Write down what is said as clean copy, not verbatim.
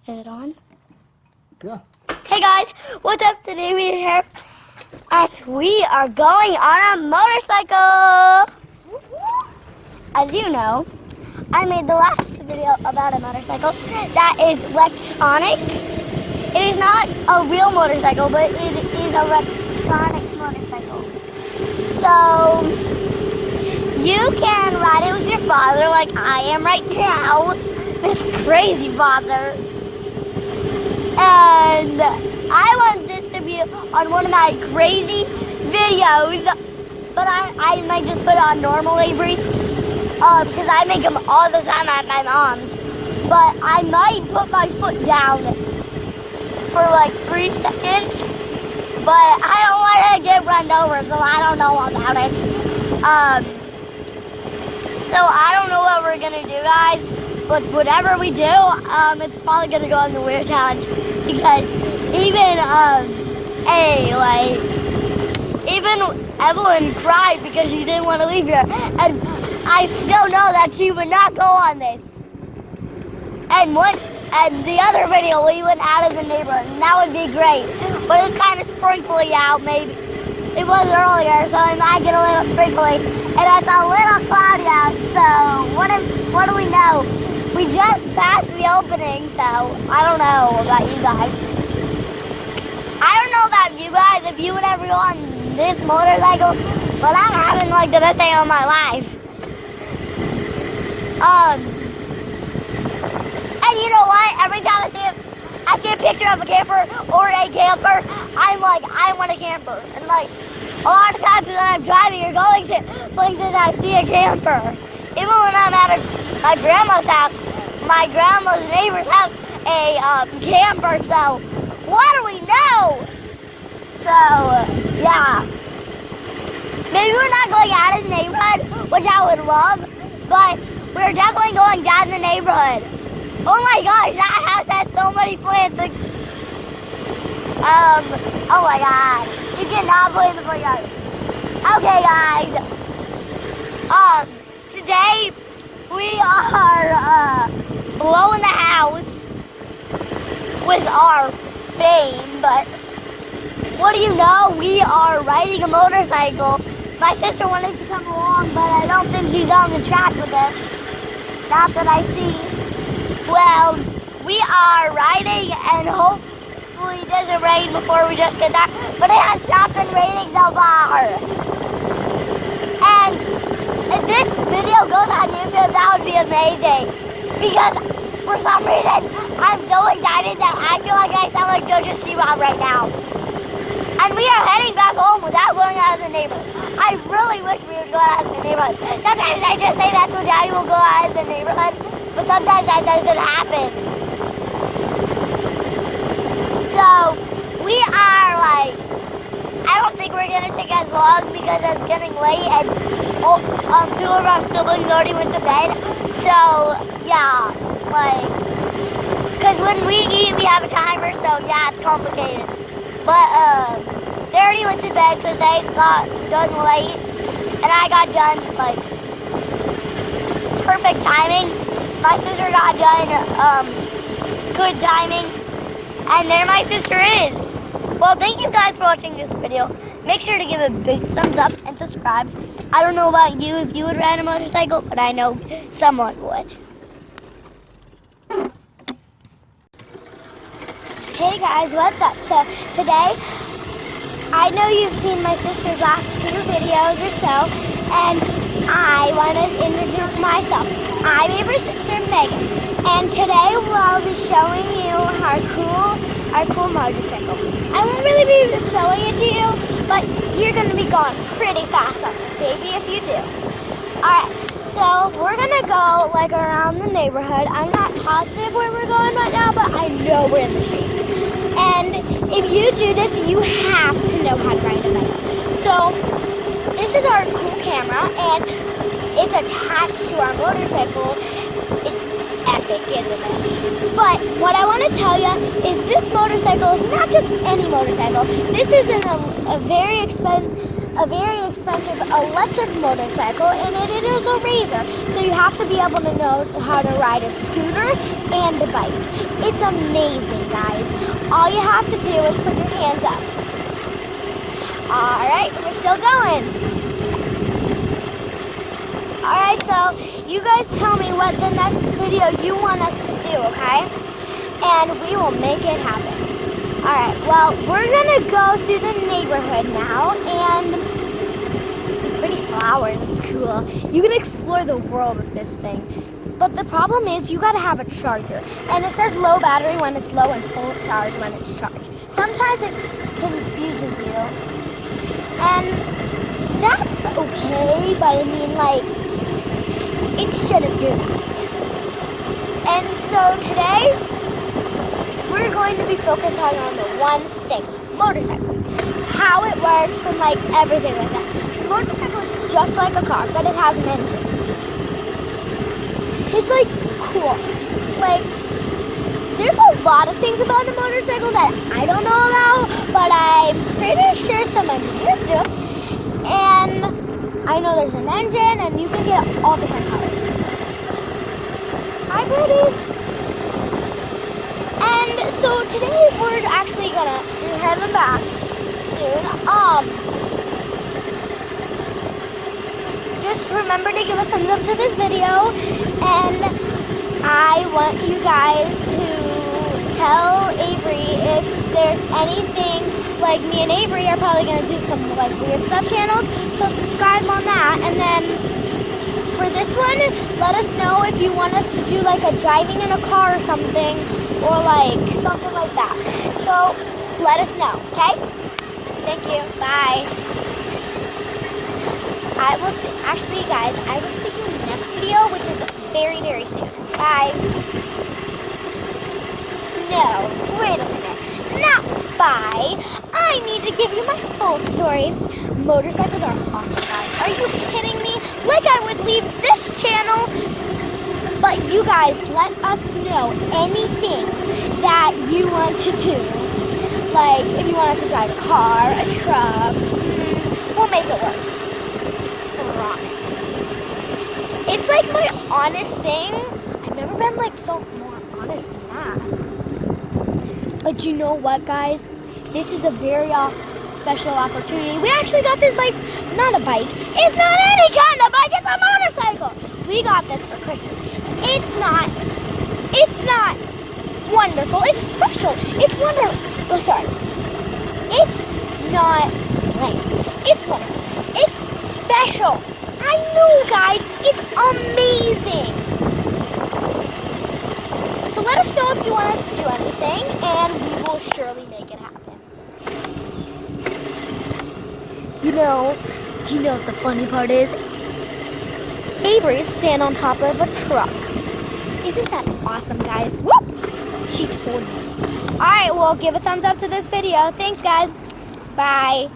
Is it on? Yeah. Hey guys, what's up? Today we're here and we are going on a motorcycle. As you know, I made the last video about a motorcycle that is electronic. It is not a real motorcycle, but it is an electronic motorcycle. So you can ride it with your father like I am right now. This crazy father. And I want this to be on one of my crazy videos, but I might just put it on normal Avery, because I make them all the time at my mom's. But I might put my foot down for like 3 seconds, but I don't want to get run over, so I don't know about it. So I don't know what we're going to do, guys. But whatever we do, it's probably gonna go on the Weird Challenge, because even even Evelyn cried because she didn't want to leave here, and I still know that she would not go on this. And the other video we went out of the neighborhood, and that would be great. But it's kind of sprinkly out, maybe. It was earlier, so it might get a little sprinkly, and it's a little cloudy out. So what do we know? We just passed the opening, so I don't know about you guys. I don't know about you guys if you would ever go on this motorcycle, but I'm having like the best day of my life. And you know what? Every time I see a picture of a camper or a camper, I'm like, I want a camper. And like, a lot of times when I'm driving or going to places, I see a camper. Even when I'm at my grandma's house, my grandma's neighbors have a camper, so what do we know? So, yeah. Maybe we're not going out of the neighborhood, which I would love, but we're definitely going down the neighborhood. Oh my gosh, that house has so many plants. Oh my god. You cannot play in the front yard. Okay, guys. Today we are blowing the house with our fame, but what do you know? We are riding a motorcycle. My sister wanted to come along, but I don't think she's on the track with us. Not that I see. Well, we are riding, and hopefully it doesn't rain before we just get there, but it has stopped and raining so far. And if this video goes on YouTube, that would be amazing. Because for some reason, I'm so excited that I feel like I sound like JoJo Siwa right now. And we are heading back home without going out of the neighborhood. I really wish we would go out of the neighborhood. Sometimes I just say that's when Daddy will go out of the neighborhood, but sometimes that doesn't happen. So, we are like, I don't think we're going to take as long because it's getting late and 2 of our siblings already went to bed. So, yeah, like, because when we eat, we have a timer, so yeah, it's complicated. But, they already went to bed because they got done late, and I got done, like, perfect timing. My sister got done, good timing, and there my sister is. Well, thank you guys for watching this video. Make sure to give a big thumbs up and subscribe. I don't know about you if you would ride a motorcycle, but I know someone would. Hey guys, what's up? So today, I know you've seen my sister's last 2 videos or so, and I want to introduce myself. I'm Avery's sister, Megan, and today we'll be showing you our cool motorcycle. I won't really be showing it to you, but you're going to be going pretty fast on this baby if you do. Alright, so we're going to go like around the neighborhood. I'm not positive where we're going right now, but I know we're in the street. And if you do this, you have to know how to ride a bike. So this is our cool camera, and it's attached to our motorcycle. It's epic, isn't it? But what I want to tell you is this motorcycle is not just any motorcycle. This is a very expensive a very expensive electric motorcycle, and it is a razor. So you have to be able to know how to ride a scooter and a bike. It's amazing, guys. All you have to do is put your hands up. All right, we're still going. All right, so you guys tell me what the next video you want us to do, okay? And we will make it happen. All right, well, we're gonna go through the neighborhood now and see pretty flowers. It's cool. You can explore the world with this thing. But the problem is you gotta have a charger. And it says low battery when it's low and full charge when it's charged. Sometimes it confuses you. And that's okay, but I mean, like, it shouldn't do. And so today, we're going to be focusing on the one thing, motorcycle. How it works and like everything like that. The motorcycle is just like a car, but it has an engine. It's like cool. Like, there's a lot of things about a motorcycle that I don't know about, but I'm pretty sure some engineers do. And I know there's an engine and you can get all different colors. Hi, birdies. And so today we're actually gonna be heading back soon. Just remember to give a thumbs up to this video, and I want you guys to tell Avery if there's anything, like me and Avery are probably gonna do some like weird stuff channels, so subscribe on that. And then for this one, let us know if you want us to do like a driving in a car or something, or like something like that. So just let us know, okay? Thank you. Bye. I will see, actually guys, I will see you in the next video, which is very, very soon. Bye. No, wait a minute. Not bye. I need to give you my full story. Motorcycles are awesome, guys. Are you kidding me? Like I would leave this channel. But you guys, let us know anything that you want to do. Like, if you want us to drive a car, a truck, we'll make it work. Promise. It's like my honest thing. I've never been like so more honest than that. But you know what, guys? This is a very special opportunity. We actually got this bike, not a bike. It's not any kind of bike, it's a motorcycle. We got this for Christmas. It's not wonderful. It's special. It's wonderful. Oh, sorry. It's not lame. It's wonderful. It's special. I know, guys. It's amazing. So let us know if you want us to do anything, and we will surely make it happen. You know, do you know what the funny part is? Avery's stand on top of a truck. Isn't that awesome, guys? Whoop! She told me. Alright, well, give a thumbs up to this video. Thanks, guys. Bye.